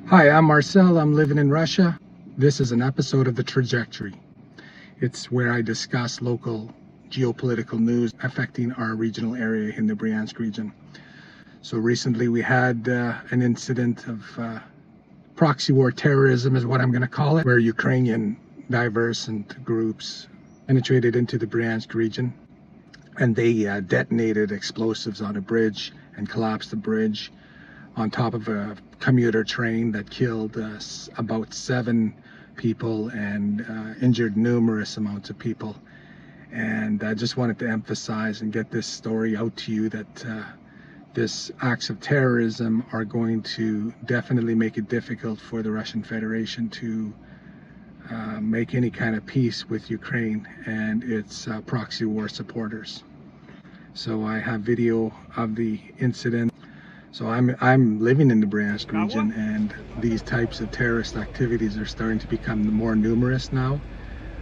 Hi, I'm Marcel. I'm living in Russia. This is an episode of The Trajectory. It's where I discuss local geopolitical news affecting our regional area in the Bryansk region. So recently we had an incident of proxy war terrorism is what I'm going to call it, where Ukrainian diverse and groups penetrated into the Bryansk region and they detonated explosives on a bridge and collapsed the bridge on top of a commuter train that killed about 7 people and injured numerous amounts of people. And I just wanted to emphasize and get this story out to you that this acts of terrorism are going to definitely make it difficult for the Russian Federation to make any kind of peace with Ukraine and its proxy war supporters. So I have video of the incident. So I'm living in the Bryansk region, and these types of terrorist activities are starting to become more numerous now.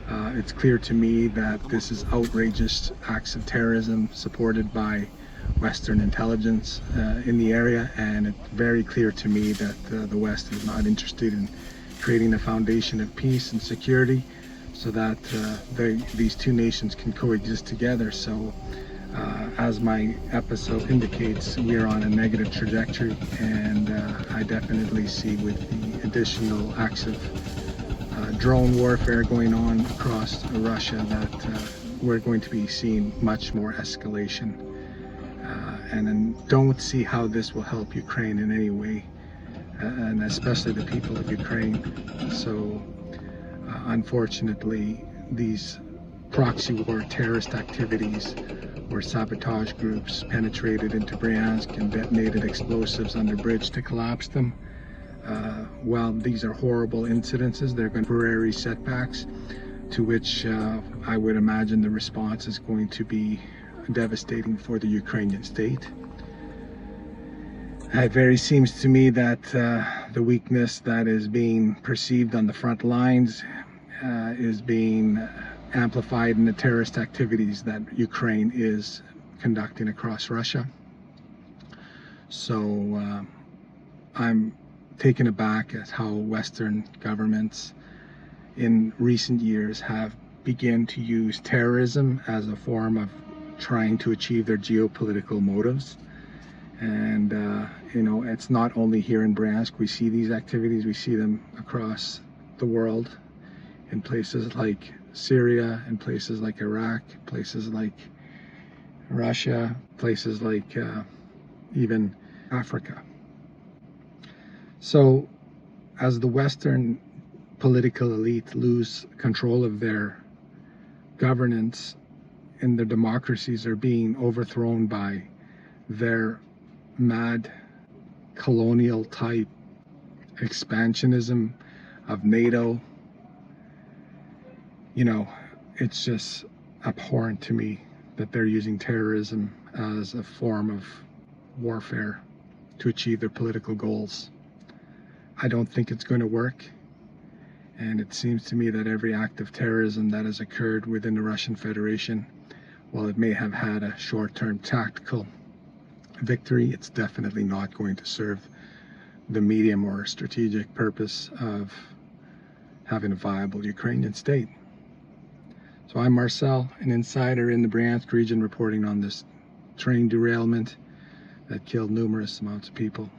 It's clear to me that this is outrageous acts of terrorism supported by Western intelligence in the area, and it's very clear to me that the West is not interested in creating a foundation of peace and security so that these two nations can coexist together. So as my episode indicates, we are on a negative trajectory, and I definitely see with the additional acts of drone warfare going on across Russia that we're going to be seeing much more escalation, and then don't see how this will help Ukraine in any way, and especially the people of Ukraine. So unfortunately, these proxy war terrorist activities where sabotage groups penetrated into Bryansk and detonated explosives on the bridge to collapse them. While these are horrible incidences, they're going to be temporary setbacks to which I would imagine the response is going to be devastating for the Ukrainian state. It very seems to me that the weakness that is being perceived on the front lines is being amplified in the terrorist activities that Ukraine is conducting across Russia. So I'm taken aback at how Western governments in recent years have begun to use terrorism as a form of trying to achieve their geopolitical motives. And you know, it's not only here in Bryansk we see these activities, we see them across the world in places like Syria, in places like Iraq, places like Russia, places like even Africa. So as the Western political elite lose control of their governance and their democracies are being overthrown by their mad colonial type expansionism of NATO, you know, it's just abhorrent to me that they're using terrorism as a form of warfare to achieve their political goals. I don't think it's going to work, and it seems to me that every act of terrorism that has occurred within the Russian Federation, while it may have had a short-term tactical victory, it's definitely not going to serve the medium or strategic purpose of having a viable Ukrainian state. So I'm Marcel, an insider in the Bryansk region, reporting on this train derailment that killed numerous amounts of people.